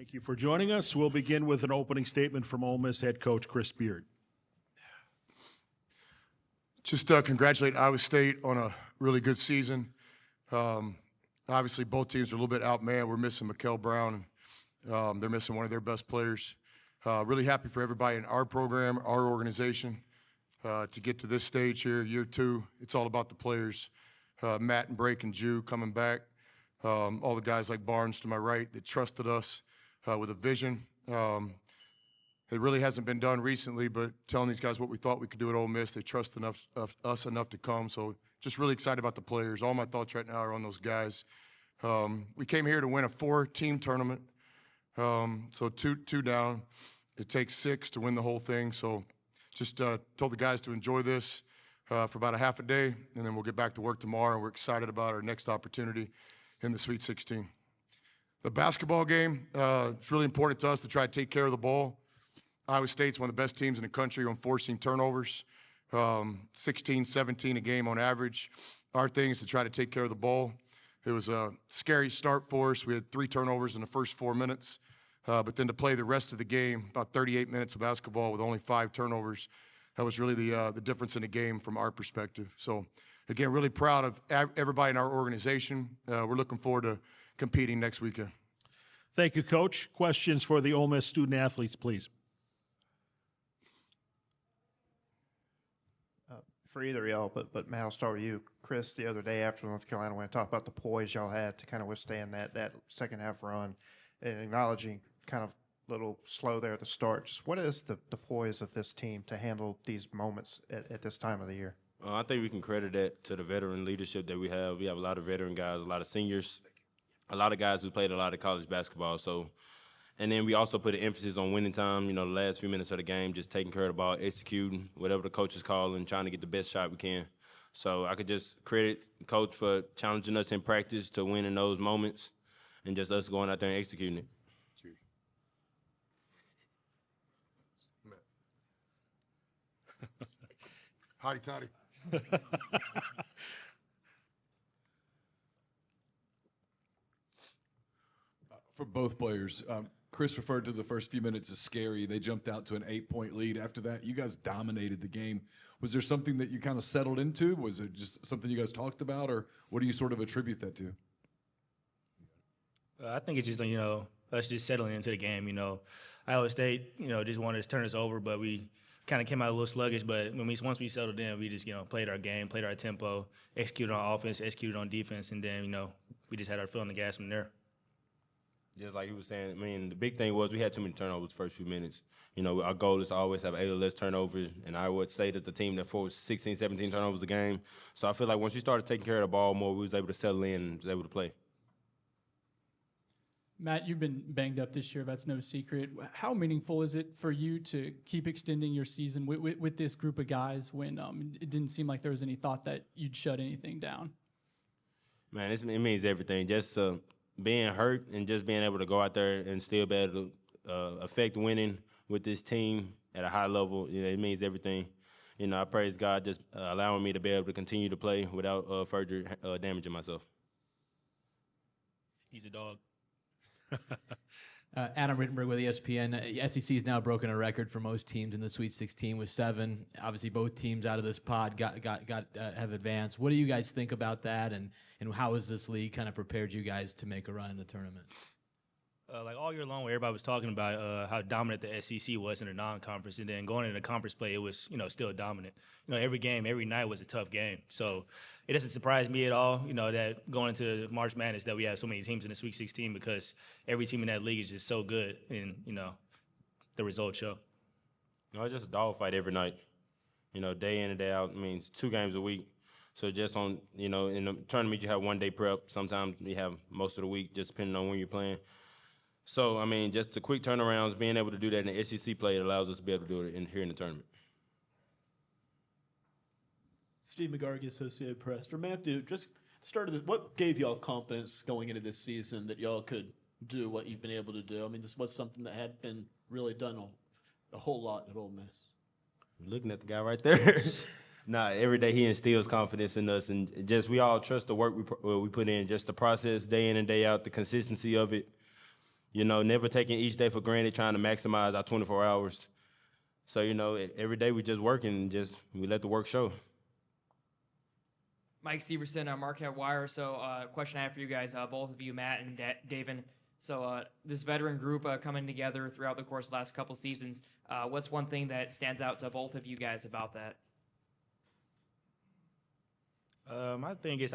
Thank you for joining us. We'll begin with an opening statement from Ole Miss head coach Chris Beard. Just congratulate Iowa State on a really good season. Obviously, both teams are a little bit outmanned. We're missing Mikel Brown. They're missing one of their best players. Really happy for everybody in our program, our organization, to get to this stage here, year two. It's all about the players. Matt and Brake and Jew coming back. All the guys like Barnes to my right that trusted us with a vision. It really hasn't been done recently, but telling these guys what we thought we could do at Ole Miss, they trust us enough to come. So just really excited about the players. All my thoughts right now are on those guys. We came here to win a 4-team tournament, so two down. It takes 6 to win the whole thing. So just told the guys to enjoy this for about a half a day, and then we'll get back to work tomorrow. And we're excited about our next opportunity in the Sweet 16. The basketball game, it's really important to us to try to take care of the ball. Iowa State's one of the best teams in the country on forcing turnovers, 16, 17 a game on average. Our thing is to try to take care of the ball. It was a scary start for us. We had 3 turnovers in the first 4 minutes, but then to play the rest of the game, about 38 minutes of basketball with only 5 turnovers, that was really the difference in the game from our perspective. So, again, really proud of everybody in our organization. We're looking forward to competing next weekend. Thank you, Coach. Questions for the Ole Miss student-athletes, please. For either of y'all, but Matt, I'll start with you. Chris, the other day after North Carolina, when I talked about the poise y'all had to kind of withstand that second half run, and acknowledging kind of a little slow there at the start. Just what is the poise of this team to handle these moments at this time of the year? I think we can credit that to the veteran leadership that we have. We have a lot of veteran guys, a lot of seniors, a lot of guys who played a lot of college basketball. So, and then we also put an emphasis on winning time, the last few minutes of the game, just taking care of the ball, executing, whatever the coach is calling, trying to get the best shot we can. So I could just credit the coach for challenging us in practice to win in those moments and just us going out there and executing it. Hotty toddy. For both players, Chris referred to the first few minutes as scary. They jumped out to an 8-point lead. After that, you guys dominated the game. Was there something that you kind of settled into? Was it just something you guys talked about, or what do you sort of attribute that to? I think it's just, us just settling into the game. Iowa State, just wanted to turn us over, but we kind of came out a little sluggish. But once we settled in, we just, played our game, played our tempo, executed on offense, executed on defense, and then, we just had our foot on the gas from there. Just like he was saying, the big thing was we had too many turnovers the first few minutes. Our goal is to always have 8 or less turnovers, and Iowa State is the team that forced 16, 17 turnovers a game. So I feel like once we started taking care of the ball more, we was able to settle in and was able to play. Matt, you've been banged up this year. That's no secret. How meaningful is it for you to keep extending your season with this group of guys when it didn't seem like there was any thought that you'd shut anything down? Man, it means everything. Just being hurt and just being able to go out there and still be able to affect winning with this team at a high level, it means everything. I praise God just allowing me to be able to continue to play without further damaging myself. He's a dog. Adam Rittenberg with ESPN. SEC has now broken a record for most teams in the Sweet 16 with 7. Obviously, both teams out of this pod have advanced. What do you guys think about that, and how has this league kind of prepared you guys to make a run in the tournament? Like all year long, where everybody was talking about how dominant the SEC was in the non-conference, and then going into conference play, it was still dominant. Every game, every night was a tough game. So it doesn't surprise me at all, that going into March Madness that we have so many teams in the Sweet 16 because every team in that league is just so good, and the results show. It's just a dogfight every night. Day in and day out. It's 2 games a week. So just on in the tournament you have 1 day prep. Sometimes you have most of the week, just depending on when you're playing. So, just the quick turnarounds, being able to do that in the SEC play, it allows us to be able to do it here in the tournament. Steve McGargy, Associated Press. For Matthew, just started this, what gave y'all confidence going into this season that y'all could do what you've been able to do? This was something that had been really done a whole lot at Ole Miss. Looking at the guy right there. Every day he instills confidence in us, and just we all trust the work we put in, just the process day in and day out, the consistency of it. never taking each day for granted, trying to maximize our 24 hours. So, every day we just work and we let the work show. Mike Severson, Marquette Wire. So, question I have for you guys, both of you, Matt and David. So, this veteran group coming together throughout the course of the last couple seasons, what's one thing that stands out to both of you guys about that? I think is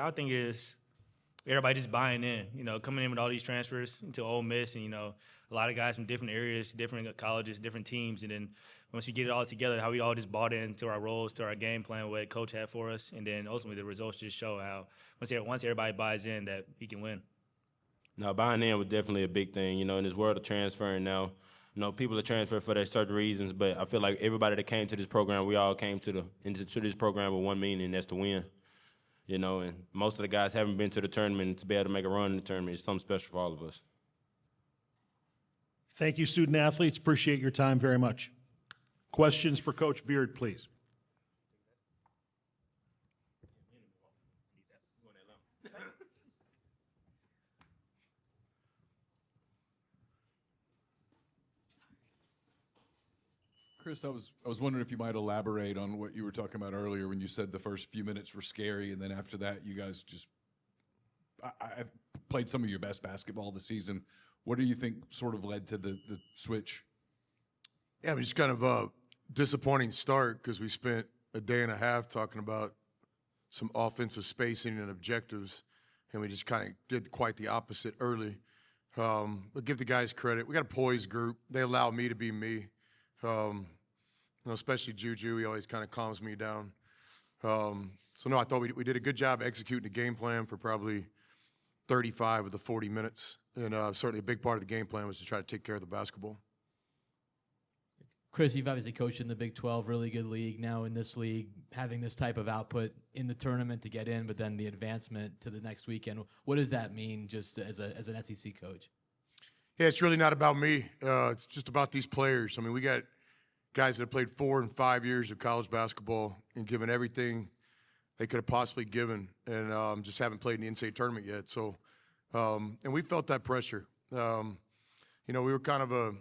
everybody just buying in, coming in with all these transfers into Ole Miss and, a lot of guys from different areas, different colleges, different teams. And then once we get it all together, how we all just bought into our roles, to our game plan, what coach had for us. And then ultimately the results just show how once everybody buys in that we can win. Now, buying in was definitely a big thing, in this world of transferring now. People are transferring for their certain reasons, but I feel like everybody that came to this program, we all came to this program with one meaning, and that's to win. And most of the guys haven't been to the tournament. To be able to make a run in the tournament is something special for all of us. Thank you, student athletes. Appreciate your time very much. Questions for Coach Beard, please. Chris, I was wondering if you might elaborate on what you were talking about earlier when you said the first few minutes were scary, and then after that, you guys just I played some of your best basketball this season. What do you think sort of led to the switch? Yeah, just kind of a disappointing start because we spent a day and a half talking about some offensive spacing and objectives, and we just kind of did quite the opposite early. But give the guys credit. We got a poised group. They allow me to be me. Especially Juju, he always kind of calms me down. So, no, I thought we did a good job executing the game plan for probably 35 of the 40 minutes. And certainly a big part of the game plan was to try to take care of the basketball. Chris, you've obviously coached in the Big 12, really good league. Now in this league, having this type of output in the tournament to get in, but then the advancement to the next weekend, what does that mean just as an SEC coach? Yeah, it's really not about me. It's just about these players. I mean, we got guys that have played 4 and 5 years of college basketball and given everything they could have possibly given, and just haven't played in the NCAA tournament yet. So, and we felt that pressure. We were kind of a,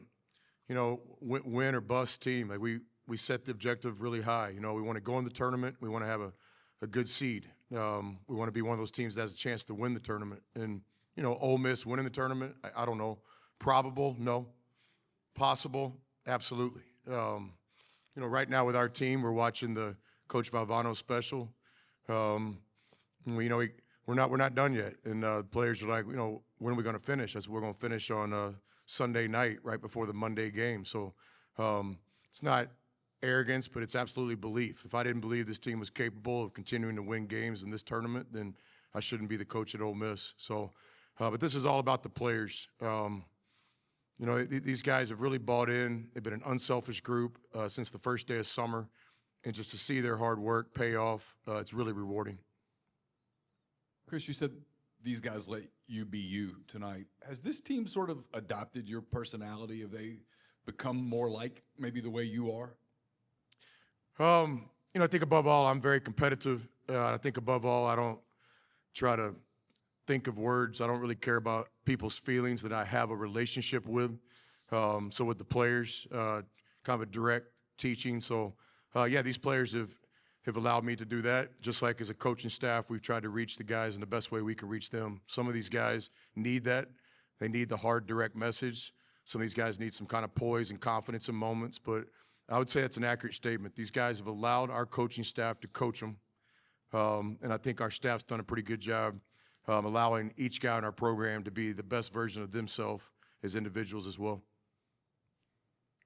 win or bust team. Like we set the objective really high. We want to go in the tournament. We want to have a good seed. We want to be one of those teams that has a chance to win the tournament. And Ole Miss winning the tournament, I don't know. Probable? No. Possible? Absolutely. Right now with our team, we're watching the Coach Valvano special. We're not done yet, and the players are like, when are we going to finish? I said, we're going to finish on Sunday night, right before the Monday game. So it's not arrogance, but it's absolutely belief. If I didn't believe this team was capable of continuing to win games in this tournament, then I shouldn't be the coach at Ole Miss. So, but this is all about the players. These guys have really bought in. They've been an unselfish group since the first day of summer. And just to see their hard work pay off, it's really rewarding. Chris, you said these guys let you be you tonight. Has this team sort of adopted your personality? Have they become more like maybe the way you are? I think above all, I'm very competitive. I think above all, I don't try to think of words. I don't really care about people's feelings that I have a relationship with. So with the players, kind of a direct teaching. So, these players have allowed me to do that. Just like as a coaching staff, we've tried to reach the guys in the best way we can reach them. Some of these guys need that. They need the hard, direct message. Some of these guys need some kind of poise and confidence in moments. But I would say it's an accurate statement. These guys have allowed our coaching staff to coach them. And I think our staff's done a pretty good job allowing each guy in our program to be the best version of themselves as individuals as well.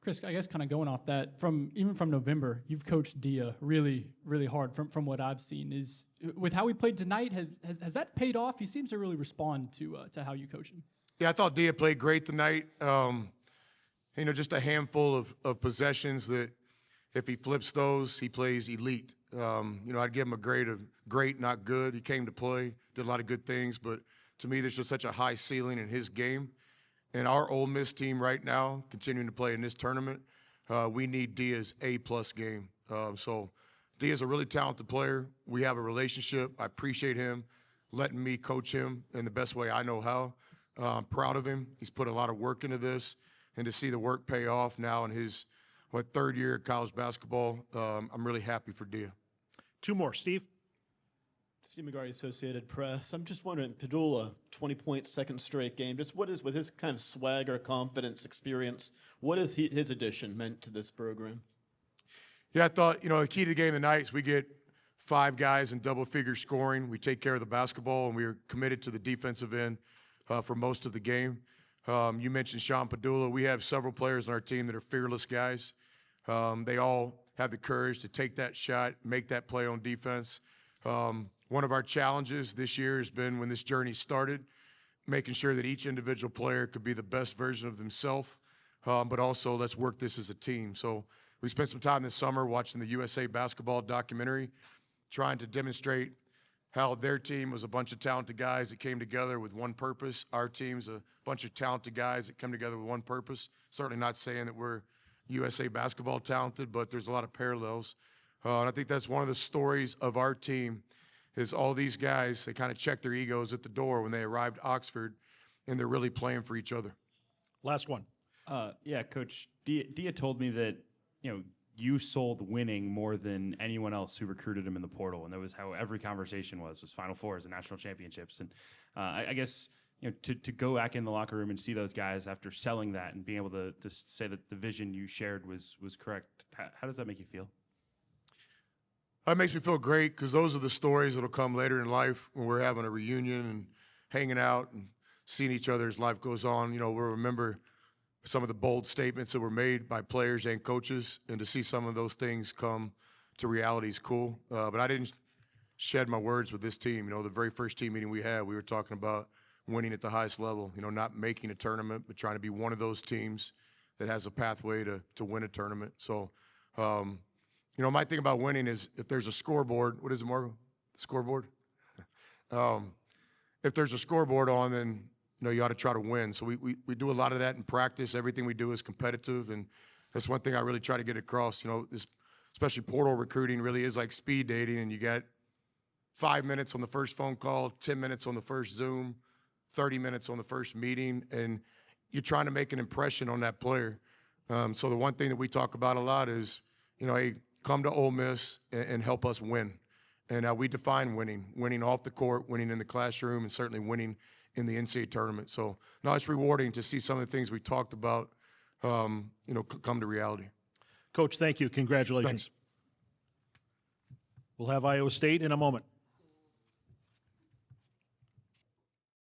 Chris, I guess kind of going off that, even from November, you've coached Dia really, really hard from what I've seen. Is with how he played tonight, has that paid off? He seems to really respond to how you coach him. Yeah, I thought Dia played great tonight. Just a handful of possessions that if he flips those, he plays elite. I'd give him a grade of great, not good. He came to play, did a lot of good things, but to me, there's just such a high ceiling in his game. And our Ole Miss team right now, continuing to play in this tournament, we need Dia's A-plus game. So Dia's a really talented player. We have a relationship. I appreciate him letting me coach him in the best way I know how. I'm proud of him. He's put a lot of work into this, and to see the work pay off now in his third year of college basketball, I'm really happy for Dia. Two more, Steve. Steve McGarry, Associated Press. I'm just wondering, Pedulla, 20-point second straight game. Just what is, with his kind of swagger, confidence, experience, what has his addition meant to this program? Yeah, I thought, the key to the game tonight is we get 5 guys in double-figure scoring. We take care of the basketball, and we are committed to the defensive end for most of the game. You mentioned Sean Pedulla. We have several players on our team that are fearless guys. They all have the courage to take that shot, make that play on defense. One of our challenges this year has been, when this journey started, making sure that each individual player could be the best version of themselves, but also let's work this as a team. So we spent some time this summer watching the USA Basketball documentary, trying to demonstrate how their team was a bunch of talented guys that came together with one purpose. Our team's a bunch of talented guys that come together with one purpose. Certainly not saying that we're USA Basketball talented, but there's a lot of parallels. And I think that's one of the stories of our team, is all these guys, they kind of check their egos at the door when they arrived at Oxford, and they're really playing for each other. Last one. Yeah, Coach, Dia told me that, you sold winning more than anyone else who recruited him in the portal, and that was how every conversation was Final Fours and national championships. And I guess, to go back in the locker room and see those guys after selling that and being able to say that the vision you shared was correct, how does that make you feel? It makes me feel great, because those are the stories that'll come later in life when we're having a reunion and hanging out and seeing each other as life goes on. We'll remember some of the bold statements that were made by players and coaches, and to see some of those things come to reality is cool. But I didn't shed my words with this team. The very first team meeting we had, we were talking about winning at the highest level, not making a tournament, but trying to be one of those teams that has a pathway to win a tournament. So, my thing about winning is, if there's a scoreboard, what is it, Margo? The scoreboard? If there's a scoreboard on, then you ought to try to win. So we do a lot of that in practice. Everything we do is competitive, and that's one thing I really try to get across. Especially portal recruiting really is like speed dating, and you get 5 minutes on the first phone call, 10 minutes on the first Zoom, 30 minutes on the first meeting, and you're trying to make an impression on that player. So the one thing that we talk about a lot is, hey, come to Ole Miss and help us win. And we define winning off the court, winning in the classroom, and certainly winning in the NCAA tournament. So now it's rewarding to see some of the things we talked about, come to reality. Coach, thank you. Congratulations. Thanks. We'll have Iowa State in a moment.